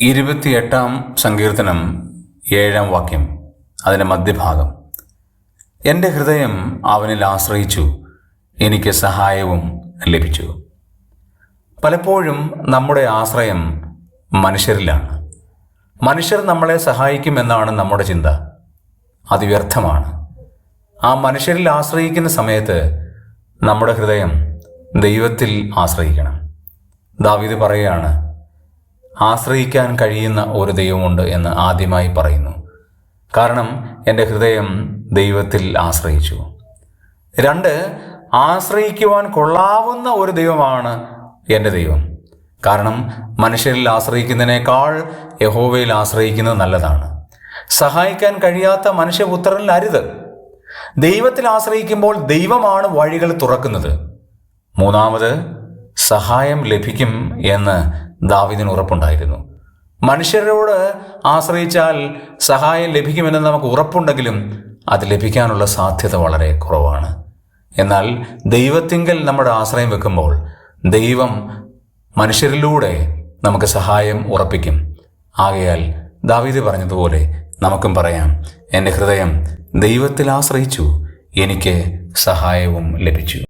28-ാം സങ്കീർത്തനം 7-ാം വാക്യം, അതിൻ്റെ മധ്യഭാഗം. എൻ്റെ ഹൃദയം അവനിൽ ആശ്രയിച്ചു, എനിക്ക് സഹായവും ലഭിച്ചു. പലപ്പോഴും നമ്മുടെ ആശ്രയം മനുഷ്യരിലാണ്. മനുഷ്യർ നമ്മളെ സഹായിക്കുമെന്നാണ് നമ്മുടെ ചിന്ത. അത് വ്യർത്ഥമാണ്. ആ മനുഷ്യരിൽ ആശ്രയിക്കുന്ന സമയത്ത് നമ്മുടെ ഹൃദയം ദൈവത്തിൽ ആശ്രയിക്കണം. ദാവീദ് പറയുകയാണ്, ആശ്രയിക്കാൻ കഴിയുന്ന ഒരു ദൈവമുണ്ട് എന്ന് ആദ്യമായി പറയുന്നു. കാരണം എൻ്റെ ഹൃദയം ദൈവത്തിൽ ആശ്രയിച്ചു. 2, ആശ്രയിക്കുവാൻ കൊള്ളാവുന്ന ഒരു ദൈവമാണ് എൻ്റെ ദൈവം. കാരണം മനുഷ്യരിൽ ആശ്രയിക്കുന്നതിനേക്കാൾ യഹോവയിൽ ആശ്രയിക്കുന്നത് നല്ലതാണ്. സഹായിക്കാൻ കഴിയാത്ത മനുഷ്യപുത്രനിൽ അരുത്. ദൈവത്തിൽ ആശ്രയിക്കുമ്പോൾ ദൈവമാണ് വഴികൾ തുറക്കുന്നത്. 3, സഹായം ലഭിക്കും എന്ന് ദാവീദിന് ഉറപ്പുണ്ടായിരുന്നു. മനുഷ്യരോട് ആശ്രയിച്ചാൽ സഹായം ലഭിക്കുമെന്ന് നമുക്ക് ഉറപ്പുണ്ടെങ്കിലും അത് ലഭിക്കാനുള്ള സാധ്യത വളരെ കുറവാണ്. എന്നാൽ ദൈവത്തിങ്കൽ നമ്മുടെ ആശ്രയം വെക്കുമ്പോൾ ദൈവം മനുഷ്യരിലൂടെ നമുക്ക് സഹായം ഉറപ്പിക്കും. ആകയാൽ ദാവീദ് പറഞ്ഞതുപോലെ നമുക്കും പറയാം, എൻ്റെ ഹൃദയം ദൈവത്തിൽ ആശ്രയിച്ചു, എനിക്ക് സഹായവും ലഭിച്ചു.